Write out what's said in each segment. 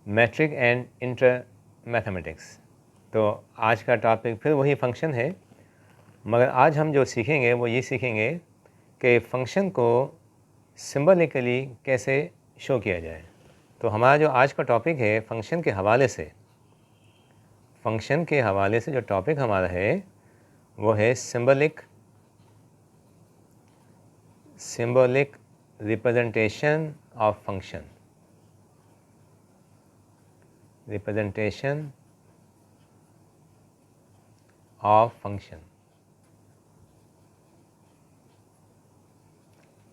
Matric and inter mathematics. तो आज का टॉपिक फिर वही फंक्शन है, मगर आज हम जो सीखेंगे वो ये सीखेंगे कि फ़ंक्शन को सिंबलिकली कैसे शो किया जाए। तो हमारा जो आज का टॉपिक है फ़ंक्शन के हवाले से जो टॉपिक हमारा है वो है सिंबलिक रिप्रेजेंटेशन ऑफ फंक्शन।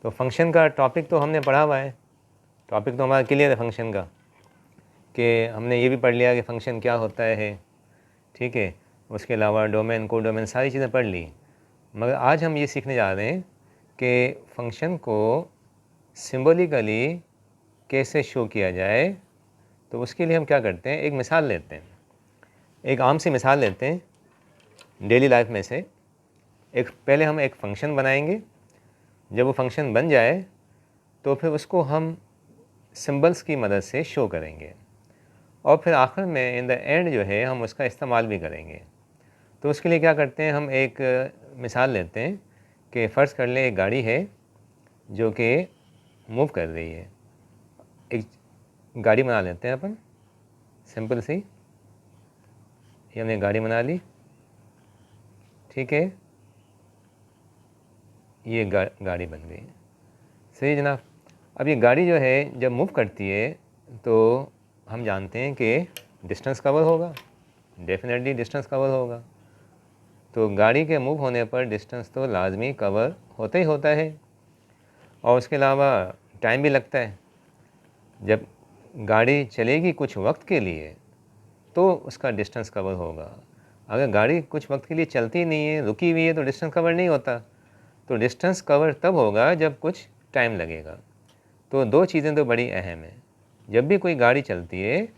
तो फंक्शन का टॉपिक तो हमने पढ़ा हुआ है, टॉपिक तो हमारा क्लियर है फंक्शन का, कि हमने ये भी पढ़ लिया कि फ़ंक्शन क्या होता है, ठीक है। उसके अलावा डोमेन, को डोमेन, सारी चीज़ें पढ़ ली। मगर आज हम ये सीखने जा रहे हैं कि फ़ंक्शन को सिंबॉलिकली कैसे शो किया जाए। तो उसके लिए हम क्या करते हैं, एक मिसाल लेते हैं, एक आम सी मिसाल लेते हैं डेली लाइफ में से। पहले हम एक फ़ंक्शन बनाएंगे, जब वो फंक्शन बन जाए तो फिर उसको हम सिंबल्स की मदद से शो करेंगे, और फिर आखिर में इन द एंड जो है हम उसका इस्तेमाल भी करेंगे। तो उसके लिए क्या करते हैं, हम एक मिसाल लेते हैं कि फ़र्ज़ कर लें एक गाड़ी है जो कि मूव कर रही है। एक गाड़ी बना लेते हैं अपन, सिंपल सी। ये हमने गाड़ी बना ली, ठीक है। ये गाड़ी बन गई, सही जनाब। अब ये गाड़ी जो है जब मूव करती है तो हम जानते हैं कि डिस्टेंस कवर होगा, डेफिनेटली डिस्टेंस कवर होगा। तो गाड़ी के मूव होने पर डिस्टेंस तो लाजमी कवर होता ही होता है, और उसके अलावा टाइम भी लगता है। जब गाड़ी चलेगी कुछ वक्त के लिए तो उसका डिस्टेंस कवर होगा। अगर गाड़ी कुछ वक्त के लिए चलती नहीं है, रुकी हुई है, तो डिस्टेंस कवर नहीं होता। तो डिस्टेंस कवर तब होगा जब कुछ टाइम लगेगा। तो दो चीज़ें तो बड़ी अहम हैं, जब भी कोई गाड़ी चलती है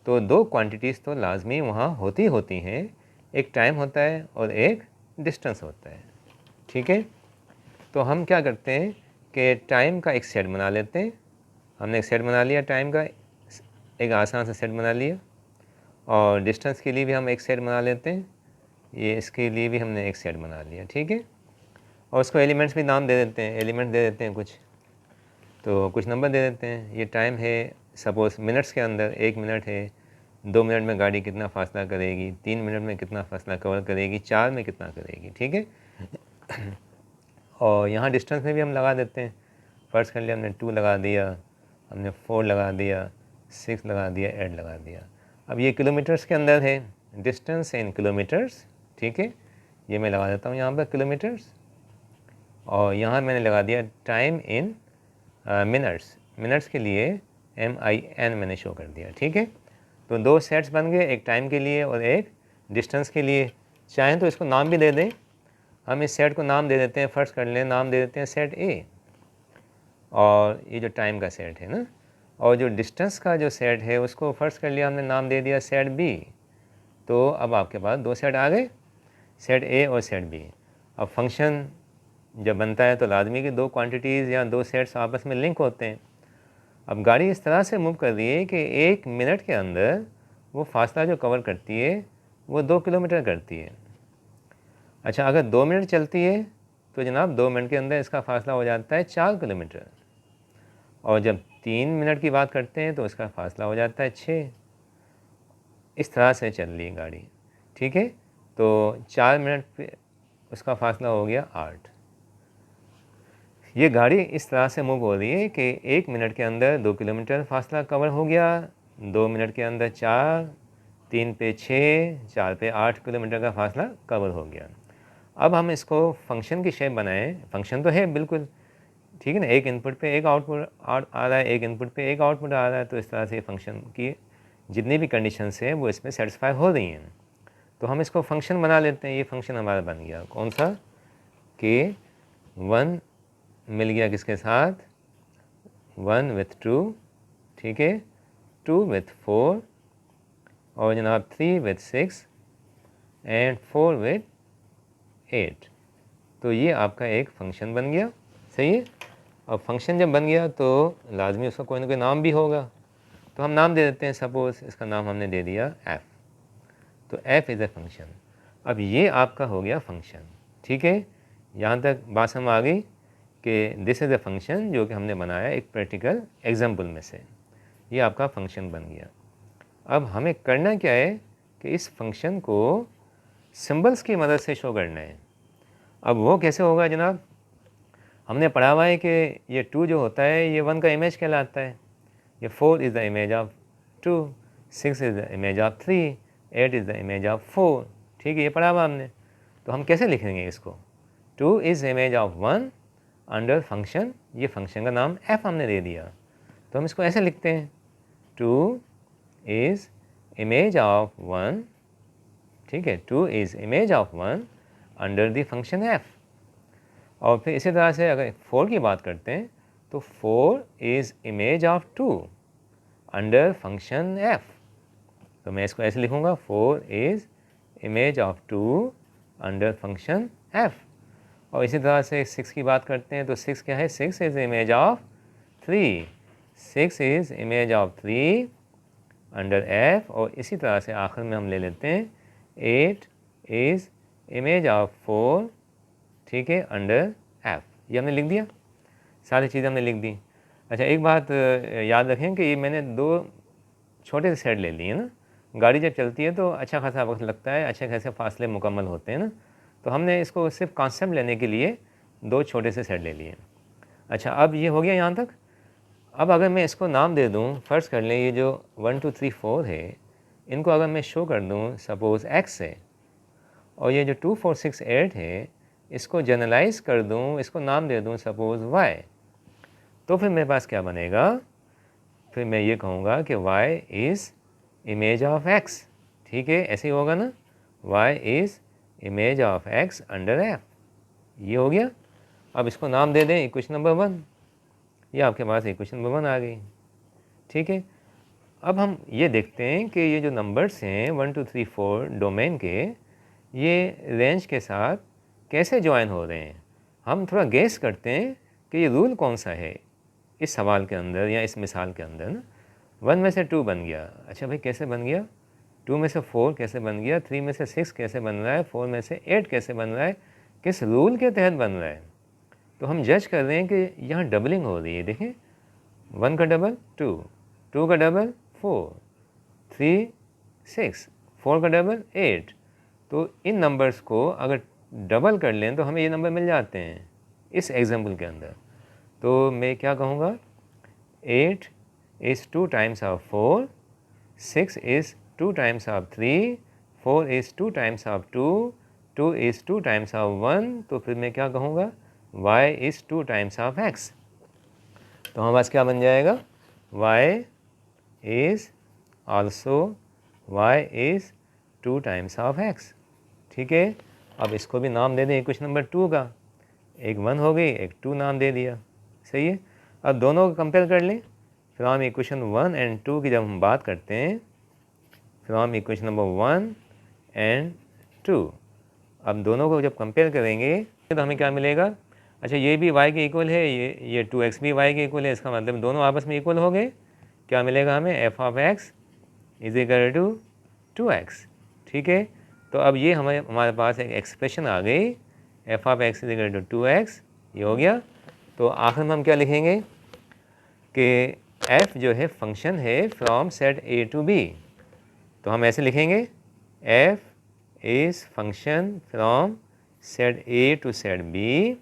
तो दो क्वांटिटीज़ तो लाजमी वहाँ होती हैं, एक टाइम होता है और एक डिस्टेंस होता है, ठीक है। तो हम क्या करते हैं कि टाइम का एक सेट बना लेते हैं। हमने एक सेट बना लिया, टाइम का एक आसान सा सेट बना लिया, और डिस्टेंस के लिए भी हम एक सेट बना लेते हैं। ये इसके लिए भी हमने एक सेट बना लिया, ठीक है। और उसको एलिमेंट्स भी नाम दे देते हैं, एलिमेंट दे देते हैं कुछ, तो कुछ नंबर दे देते हैं। ये टाइम है, सपोज़ मिनट्स के अंदर 1 मिनट है, 2 मिनट में गाड़ी कितना फ़ासला करेगी, 3 मिनट में कितना फ़ासला कवर करेगी, 4 में कितना करेगी, ठीक है। और यहाँ डिस्टेंस में भी हम लगा देते हैं। फ़र्ज़ कर लिया हमने 2 लगा दिया, हमने 4 लगा दिया, 6 लगा दिया, 8 लगा दिया। अब ये किलोमीटर्स के अंदर है, डिस्टेंस इन किलोमीटर्स, ठीक है। ये मैं लगा देता हूँ यहाँ पर किलोमीटर्स, और यहाँ मैंने लगा दिया टाइम इन मिनट्स के लिए MIN मैंने शो कर दिया, ठीक है। तो दो सेट्स बन गए, एक टाइम के लिए और एक डिस्टेंस के लिए। चाहें तो इसको नाम भी दे दें, हम इस सेट को नाम दे देते हैं, फ़र्ज़ कर लें नाम दे देते हैं सेट A, और ये जो टाइम का सेट है ना, और जो डिस्टेंस का जो सेट है उसको फ़र्ज़ कर लिया हमने नाम दे दिया सेट B। तो अब आपके पास दो सेट आ गए, सेट A और सेट B। अब फंक्शन जब बनता है तो लाजमी की दो क्वांटिटीज़ या दो सेट्स आपस में लिंक होते हैं। अब गाड़ी इस तरह से मूव कर रही है कि 1 मिनट के अंदर वो फासला जो कवर करती है वो 2 किलोमीटर करती है। अच्छा, अगर 2 मिनट चलती है तो जनाब 2 मिनट के अंदर इसका फासला हो जाता है 4 किलोमीटर, और जब 3 मिनट की बात करते हैं तो इसका फासला हो जाता है 6। इस तरह से चल रही है गाड़ी, ठीक है। तो 4 मिनट पे उसका फासला हो गया 8। ये गाड़ी इस तरह से मूव हो रही है कि 1 मिनट के अंदर 2 किलोमीटर फासला कवर हो गया, 2 मिनट के अंदर 4, 3 पे 6, 4 पे 8 किलोमीटर का फासला कवर हो गया। अब हम इसको फंक्शन की शेप बनाएं। फंक्शन तो है बिल्कुल, ठीक है ना, एक इनपुट पे एक आउटपुट आ रहा है, एक इनपुट पे एक आउटपुट आ रहा है। तो इस तरह से फंक्शन की जितनी भी कंडीशंस है वो इसमें सेटिस्फाई हो रही हैं। तो हम इसको फंक्शन बना लेते हैं। ये फंक्शन हमारा बन गया, कौन सा, कि 1 मिल गया किसके साथ, 1 with 2, ठीक है, 2 with 4, और जनाब 3 with 6 एंड 4 with 8। तो ये आपका एक फंक्शन बन गया, सही है। और फंक्शन जब बन गया तो लाजमी उसका कोई ना कोई नाम भी होगा। तो हम नाम दे देते हैं, सपोज़ इसका नाम हमने दे दिया f। तो f इज़ ए फंक्शन। अब ये आपका हो गया फंक्शन, ठीक है। यहाँ तक बात समझ आ गई कि दिस इज़ ए फंक्शन जो कि हमने बनाया एक प्रैक्टिकल एग्जाम्पल में से, ये आपका फंक्शन बन गया। अब हमें करना क्या है कि इस फंक्शन को सिंबल्स की मदद से शो करना है। अब वो कैसे होगा जनाब? हमने पढ़ा हुआ है कि ये 2 जो होता है ये 1 का इमेज कहलाता है, ये 4 is the image of 2, 6 is the image of 3, 8 is the image of 4, ठीक है, ये पढ़ा हुआ हमने। तो हम कैसे लिखेंगे इसको? 2 is image of 1 under function, ये फंक्शन का नाम f हमने दे दिया, तो हम इसको ऐसे लिखते हैं 2 इज़ इमेज ऑफ 1, ठीक है, 2 is image of 1 under the function f। और फिर इसी तरह से अगर 4 की बात करते हैं तो 4 is image of 2 under function f। तो मैं इसको ऐसे लिखूँगा 4 is image of 2 under function f। और इसी तरह से 6 की बात करते हैं तो 6 क्या है? 6 is image of 3, 6 is image of 3 under f। और इसी तरह से आखिर में हम ले लेते हैं 8 इज़ इमेज ऑफ 4, ठीक है, अंडर f। ये हमने लिख दिया, सारी चीज़ें हमने लिख दी। अच्छा, एक बात याद रखें कि ये मैंने 2 छोटे से सेट ले लिए ना। गाड़ी जब चलती है तो अच्छा खासा वक्त लगता है, अच्छे खासे फासले मुकम्मल होते हैं ना, तो हमने इसको सिर्फ कॉन्सेप्ट लेने के लिए 2 छोटे से सेट ले लिए। अच्छा, अब ये हो गया यहाँ तक। अब अगर मैं इसको नाम दे दूँ, फ़र्ज़ कर लें ये जो 1 2 3 4 है, इनको अगर मैं शो कर दूँ सपोज़ x से, और ये जो 2 4 6 8 है इसको जनरलाइज़ कर दूँ, इसको नाम दे दूँ सपोज़ y, तो फिर मेरे पास क्या बनेगा? फिर मैं ये कहूँगा कि y is image of x, ठीक है, ऐसे ही होगा ना, y is image of x under f। ये हो गया। अब इसको नाम दे दें इक्वेशन नंबर 1, ये आपके पास इक्वेशन नंबर 1 आ गई, ठीक है। अब हम ये देखते हैं कि ये जो नंबर्स हैं 1 2 3 4 डोमेन के, ये रेंज के साथ कैसे ज्वाइन हो रहे हैं। हम थोड़ा गेस करते हैं कि ये रूल कौन सा है इस सवाल के अंदर या इस मिसाल के अंदर ना। 1 में से 2 बन गया, अच्छा भाई कैसे बन गया? 2 में से 4 कैसे बन गया? 3 में से 6 कैसे बन रहा है? 4 में से 8 कैसे बन रहा है? किस रूल के तहत बन रहा है? तो हम जज कर रहे हैं कि यहाँ डबलिंग हो रही है। देखें, 1 का डबल 2, 2 का डबल 4, 3 6, 4 का डबल 8। तो इन नंबर्स को अगर डबल कर लें तो हमें ये नंबर मिल जाते हैं इस एग्जाम्पल के अंदर। तो मैं क्या कहूँगा? 8 is 2 times of 4, 6 is 2 times of 3, 4 is 2 times of 2, 2 is 2 times of 1। तो फिर मैं क्या कहूँगा? y is 2 times of x। तो हमारे पास क्या बन जाएगा? y is also y is 2 times of x, ठीक है। अब इसको भी नाम दे दें इक्वेशन नंबर 2 का, एक 1 हो गई, एक 2 नाम दे दिया, सही है। अब दोनों को कंपेयर कर लें। फ्रॉम इक्वेशन 1 एंड 2 की जब हम बात करते हैं, फ्रॉम इक्वेशन नंबर 1 एंड 2, अब दोनों को जब कंपेयर करेंगे तो हमें क्या मिलेगा? अच्छा, ये भी y के इक्वल है, ये 2x भी y के इक्वल है, इसका मतलब दोनों आपस में इक्वल हो गए। क्या मिलेगा हमें? f of x is equal to 2x, ठीक है। तो अब ये हमारे पास एक एक्सप्रेशन आ गई, f of x is equal to 2x, ये हो गया। तो आखिर में हम क्या लिखेंगे कि f जो है फंक्शन है from set a to b। तो हम ऐसे लिखेंगे f is function from set a to set b,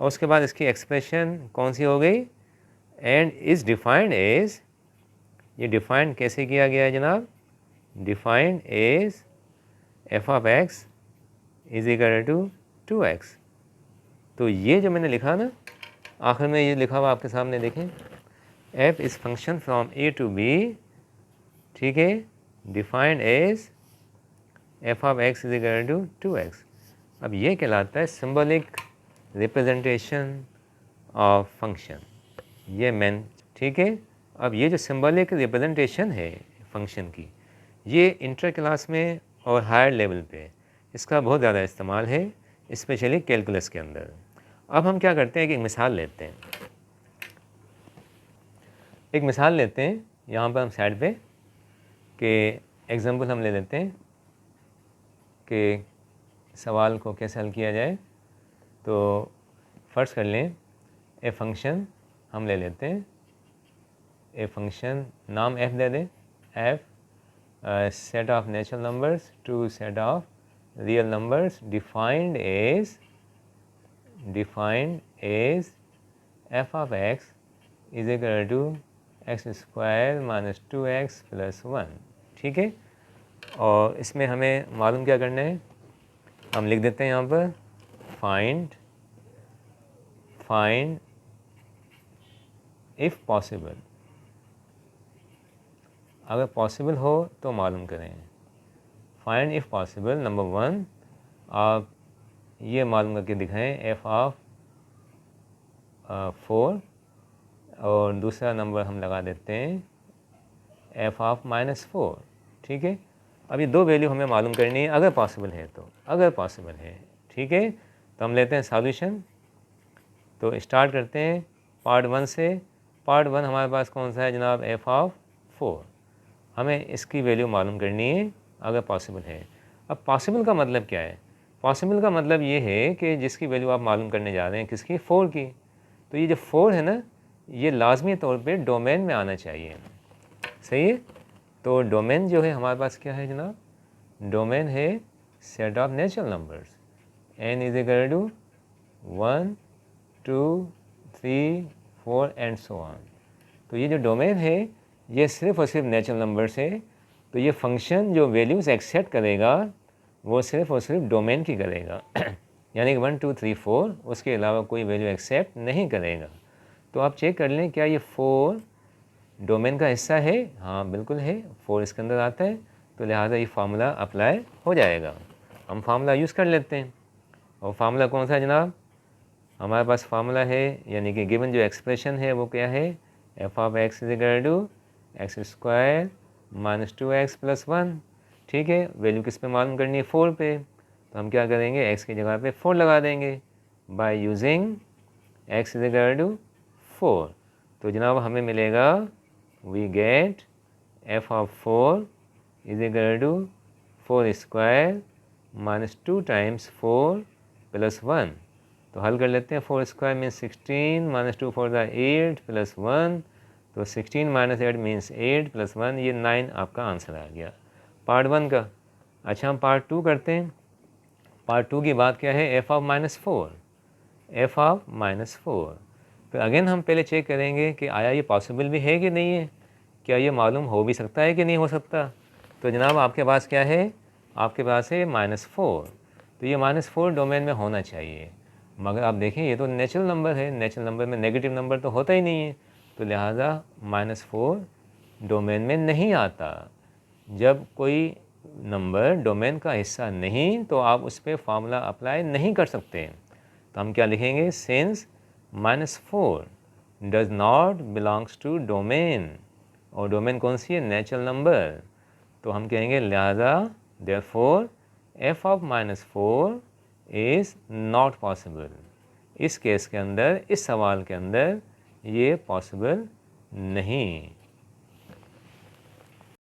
और उसके बाद इसकी एक्सप्रेशन कौन सी हो गई? एंड इज़ डिफाइंड एज, ये डिफाइंड कैसे किया गया है जनाब? Defined as f of x is equal to 2x। तो ये जो मैंने लिखा ना, आखिर में ये लिखा हुआ आपके सामने देखें, f is function from a to b, ठीक है, defined as f of x is equal to 2x। अब ये कहलाता है सिंबॉलिक रिप्रेजेंटेशन ऑफ फंक्शन, ये मेन, ठीक है। अब ये जो सिंबॉलिक रिप्रेजेंटेशन है फंक्शन की, ये इंटर क्लास में और हायर लेवल पे इसका बहुत ज़्यादा इस्तेमाल है, स्पेशली कैलकुलस के अंदर। अब हम क्या करते हैं कि एक मिसाल लेते हैं, एक मिसाल लेते हैं यहाँ पर हम साइड पे के एग्जांपल हम ले लेते हैं कि सवाल को कैसे हल किया जाए। तो फर्स्ट कर लें, ए फंक्शन हम ले लेते हैं, ए फंक्शन नाम f दे दें, f set of natural numbers to set of real numbers defined as f of x is equal to x square minus 2x plus 1। ठीक है, और इसमें हमें मालूम क्या करना है, हम लिख देते हैं यहाँ पर फाइंड इफ़ पॉसिबल, अगर पॉसिबल हो तो मालूम करें। फाइंड इफ़ पॉसिबल नंबर 1 आप ये मालूम करके दिखाएं f ऑफ 4, और दूसरा नंबर हम लगा देते हैं f ऑफ -4। ठीक है, अब ये दो वैल्यू हमें मालूम करनी है अगर पॉसिबल है तो, अगर पॉसिबल है। ठीक है, तो हम लेते हैं सॉल्यूशन। तो स्टार्ट करते हैं पार्ट 1 से। पार्ट 1 हमारे पास कौन सा है जनाब, f ऑफ 4। हमें इसकी वैल्यू मालूम करनी है अगर पॉसिबल है। अब पॉसिबल का मतलब क्या है, पॉसिबल का मतलब ये है कि जिसकी वैल्यू आप मालूम करने जा रहे हैं किसकी, 4 की। तो ये जो 4 है ना, ये लाजमी तौर पे डोमेन में आना चाहिए। सही है, तो डोमेन जो है हमारे पास क्या है जनाब, डोमेन है set of natural numbers n is equal to 1 2 3 4 and so on. तो ये जो डोमेन है ये सिर्फ और सिर्फ नेचुरल नंबर्स है। तो ये फंक्शन जो वैल्यूज़ एक्सेप्ट करेगा वो सिर्फ और सिर्फ डोमेन की करेगा यानी कि 1 2 3 4, उसके अलावा कोई वैल्यू एक्सेप्ट नहीं करेगा। तो आप चेक कर लें क्या ये 4 डोमेन का हिस्सा है, हाँ बिल्कुल है, 4 इसके अंदर आता है। तो लिहाजा ये फार्मूला अप्लाई हो जाएगा। हम फार्मूला यूज़ कर लेते हैं, और फार्मूला कौन सा है जनाब, हमारे पास फार्मूला है यानी कि गिवन जो एक्सप्रेशन है वो क्या है, f of x is equal to x square minus 2x plus 1। ठीक है, वैल्यू किस पे मालूम करनी है, 4 पे। तो हम क्या करेंगे, x की जगह पे 4 लगा देंगे by using x is equal to 4। तो जनाब हमें मिलेगा, we get f of 4 is equal to 4 square minus 2 times 4 plus 1। तो हल कर लेते हैं, 4 स्क्वायर मीन्स 16 माइनस 2 4 8 प्लस 1। तो 16 माइनस 8 मीन्स 8 प्लस 1, ये 9 आपका आंसर आ गया पार्ट 1 का। अच्छा हम पार्ट 2 करते हैं। पार्ट 2 की बात क्या है, f ऑफ -4, f ऑफ -4। फिर अगेन हम पहले चेक करेंगे कि आया ये पॉसिबल भी है कि नहीं है, क्या ये मालूम हो भी सकता है कि नहीं हो सकता। तो जनाब आपके पास क्या है, आपके पास है -4। तो ये -4 डोमेन में होना चाहिए, मगर आप देखें ये तो नेचुरल नंबर है, नेचुरल नंबर में नेगेटिव नंबर तो होता ही नहीं है। तो लिहाजा -4 डोमेन में नहीं आता। जब कोई नंबर डोमेन का हिस्सा नहीं तो आप उस पर फार्मूला अप्लाई नहीं कर सकते। तो हम क्या लिखेंगे, since -4 does not belongs to domain, और डोमेन कौन सी है, नेचुरल नंबर। तो हम कहेंगे लिहाजा therefore f of -4 is not possible. इस केस के अंदर, इस सवाल के अंदर ये पॉसिबल नहीं।